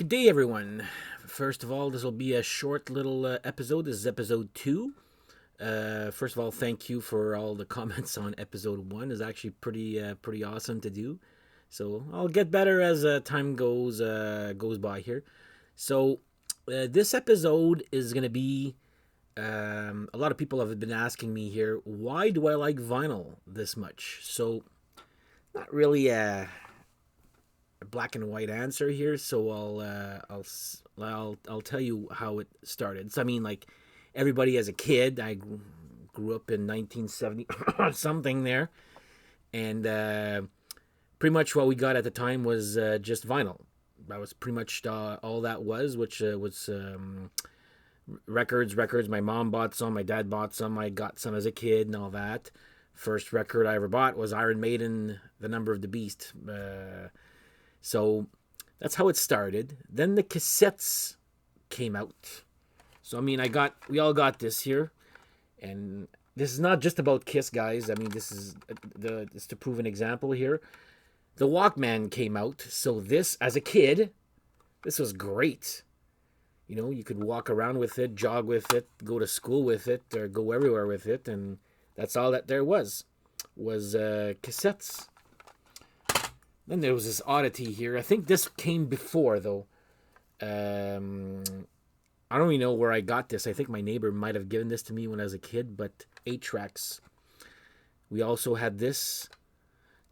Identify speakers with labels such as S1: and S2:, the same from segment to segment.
S1: Good day, everyone. First of all, this will be a short little episode. This is episode 2. First of all, thank you for all the comments on episode 1. It's actually pretty awesome to do. So I'll get better as time goes by here. So this episode is gonna be. A lot of people have been asking me here, why do I like vinyl this much? So not really a black and white answer here, so I'll tell you how it started. So I mean, like everybody as a kid, I grew up in 1970 something there, and pretty much what we got at the time was just vinyl. That was pretty much all that was, which was records. My mom bought some, my dad bought some, I got some as a kid and all that. First record I ever bought was Iron Maiden, The Number of the Beast. So that's how it started. Then the cassettes came out. So I mean, we all got this here, and this is not just about Kiss, guys. I mean, this is to prove an example here. The Walkman came out, so this, as a kid, this was great. You know, you could walk around with it, jog with it, go to school with it, or go everywhere with it, and that's all that there was cassettes. Then there was this oddity here. I think this came before, though. I don't even know where I got this. I think my neighbor might have given this to me when I was a kid, but 8 tracks. We also had this.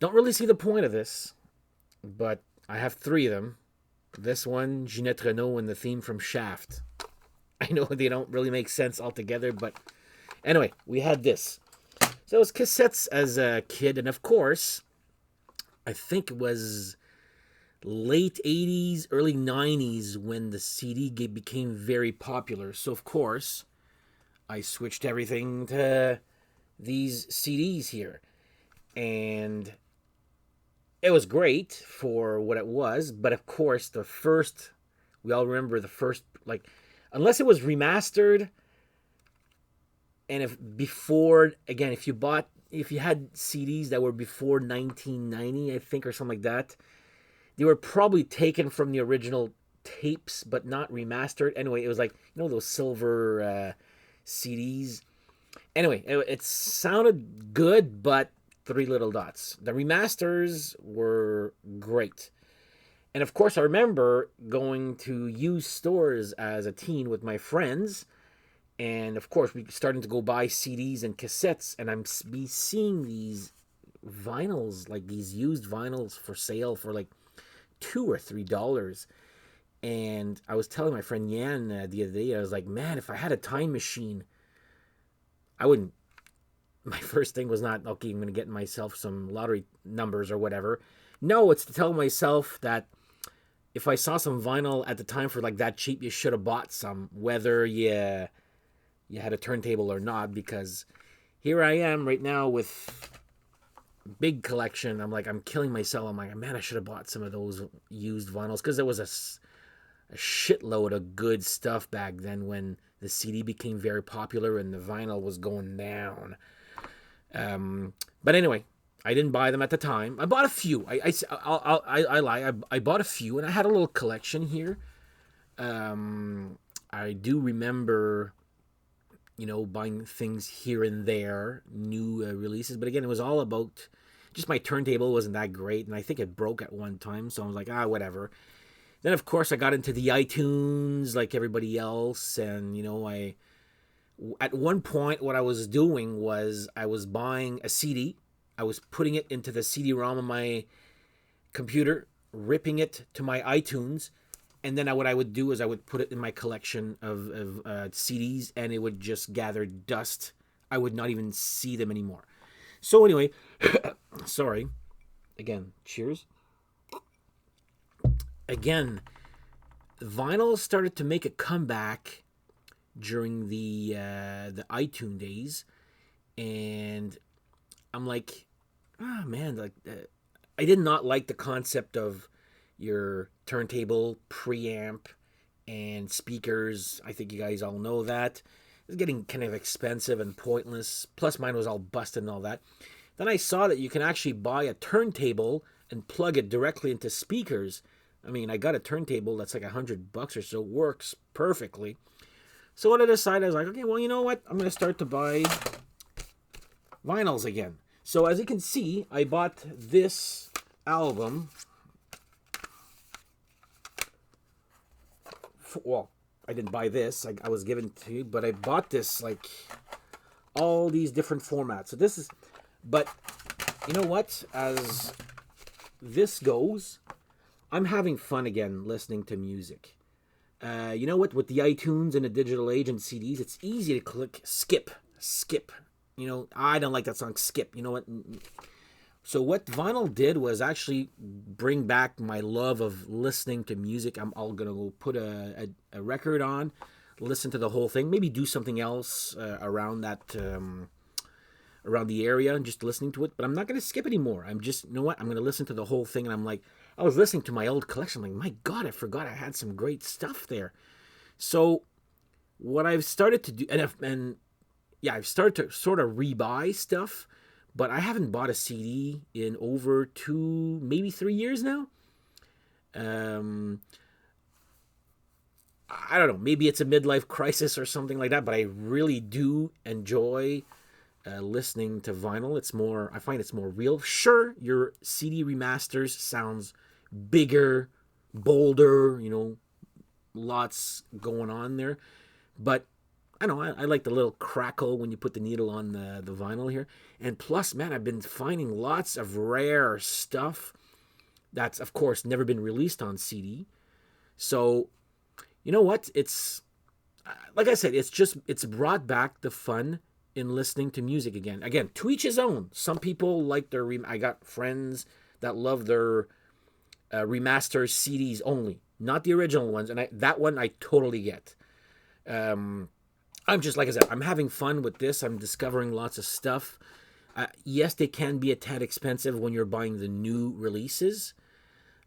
S1: Don't really see the point of this, but I have 3 of them. This one, Ginette Renault, and the theme from Shaft. I know they don't really make sense altogether, but anyway, we had this. So it was cassettes as a kid, and of course, I think it was late 80s, early 90s when the CD became very popular. So, of course, I switched everything to these CDs here. And it was great for what it was, but of course, we all remember the first, like, unless it was remastered, and if you had CDs that were before 1990, I think, or something like that, they were probably taken from the original tapes, but not remastered. Anyway, it was like, those silver CDs. Anyway, it sounded good, but 3 little dots. The remasters were great. And of course, I remember going to used stores as a teen with my friends. And of course, we starting to go buy CDs and cassettes, and I'm seeing these vinyls, like these used vinyls for sale for like $2 or $3. And I was telling my friend Yan the other day, I was like, man, if I had a time machine, I wouldn't. My first thing was not, okay, I'm going to get myself some lottery numbers or whatever. No, it's to tell myself that if I saw some vinyl at the time for like that cheap, you should have bought some, whether you had a turntable or not, because here I am right now with big collection. I'm killing myself. I'm like, man, I should have bought some of those used vinyls, because there was a shitload of good stuff back then when the CD became very popular and the vinyl was going down. But anyway, I didn't buy them at the time. I bought a few. I lie. I bought a few, and I had a little collection here. I do remember, buying things here and there, new releases. But again, it was all about just my turntable wasn't that great, and I think it broke at one time. So I was like, whatever. Then of course I got into the iTunes like everybody else, and I at one point what I was doing was I was buying a CD. I was putting it into the CD-ROM on my computer, ripping it to my iTunes, and then what I would do is I would put it in my collection of CDs, and it would just gather dust. I would not even see them anymore. So anyway, sorry. Again, cheers. Again, vinyl started to make a comeback during the iTunes days, and I'm like, man, like I did not like the concept of your turntable, preamp, and speakers. I think you guys all know that. It was getting kind of expensive and pointless. Plus, mine was all busted and all that. Then I saw that you can actually buy a turntable and plug it directly into speakers. I mean, I got a turntable that's like $100 or so, works perfectly. So what I decided, I was like, okay, well, you know what? I'm gonna start to buy vinyls again. So as you can see, I bought this album. Well, I didn't buy this. I was given to you, but I bought this, like, all these different formats. So this is, but you know what? As this goes, I'm having fun again listening to music. You know what? With the iTunes and the digital age and CDs, it's easy to click skip. You know, I don't like that song, skip. You know what? So what vinyl did was actually bring back my love of listening to music. I'm all gonna go put a record on, listen to the whole thing, maybe do something else around that around the area and just listening to it. But I'm not gonna skip anymore. I'm just, you know what? I'm gonna listen to the whole thing, and I'm like, I was listening to my old collection. I'm like, my God, I forgot I had some great stuff there. So what I've started to do, and yeah, I've started to sort of rebuy stuff, but I haven't bought a CD in over 2, maybe 3 years now. Um, I don't know. Maybe it's a midlife crisis or something like that, but I really do enjoy listening to vinyl. It's more, I find it's more real. Sure, your CD remasters sounds bigger, bolder, you know, lots going on there. But I know I like the little crackle when you put the needle on the vinyl here. And plus, man, I've been finding lots of rare stuff that's, of course, never been released on CD. So, you know what? It's, like I said, it's brought back the fun in listening to music again. Again, to each his own. Some people like their, I got friends that love their remaster CDs only, not the original ones. And that one I totally get. I'm just, like I said, I'm having fun with this. I'm discovering lots of stuff. Yes, they can be a tad expensive when you're buying the new releases.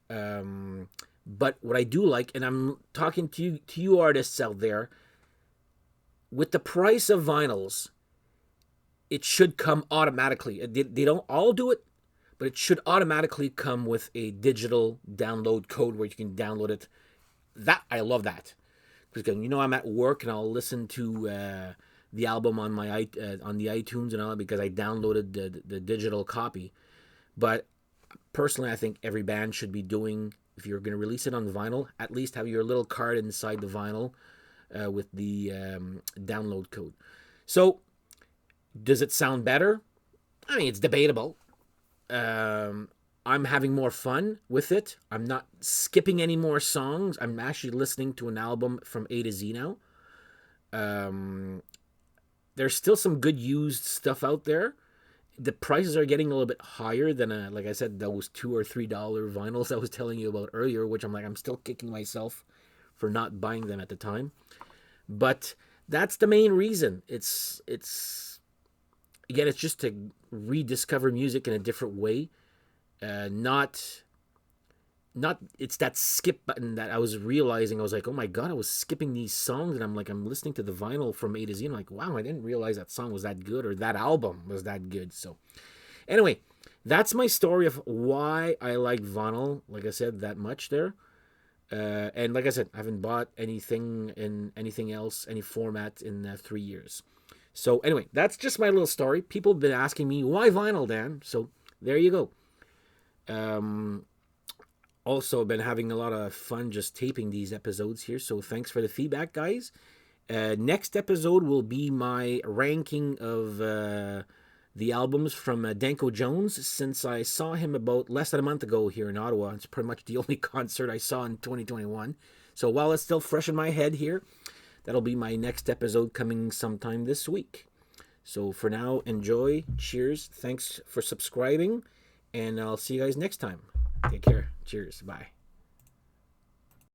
S1: But what I do like, and I'm talking to you artists out there, with the price of vinyls, it should come automatically. They don't all do it, but it should automatically come with a digital download code where you can download it. That, I love that. Because, you know, I'm at work and I'll listen to the album on my on the iTunes and all, because I downloaded the digital copy. But personally, I think every band should be doing, if you're going to release it on vinyl, at least have your little card inside the vinyl with the download code. So, does it sound better? I mean, it's debatable. I'm having more fun with it. I'm not skipping any more songs. I'm actually listening to an album from A to Z now. There's still some good used stuff out there. The prices are getting a little bit higher than, like I said, those $2 or $3 vinyls I was telling you about earlier, which I'm still kicking myself for not buying them at the time. But that's the main reason. It's again, it's just to rediscover music in a different way. Not it's that skip button that I was realizing. I was like, oh my God, I was skipping these songs, and I'm listening to the vinyl from A to Z. I'm like, wow, I didn't realize that song was that good, or that album was that good. So anyway, that's my story of why I like vinyl, like I said, that much there. And like I said, I haven't bought anything else, any format in 3 years. So anyway, that's just my little story. People have been asking me, why vinyl, Dan? So there you go. Also been having a lot of fun just taping these episodes here. So thanks for the feedback, guys. Next episode will be my ranking of the albums from Danko Jones, since I saw him about less than a month ago here in Ottawa. It's pretty much the only concert I saw in 2021. So while it's still fresh in my head here, that'll be my next episode coming sometime this week. So for now, enjoy. Cheers. Thanks for subscribing. And I'll see you guys next time. Take care. Cheers. Bye.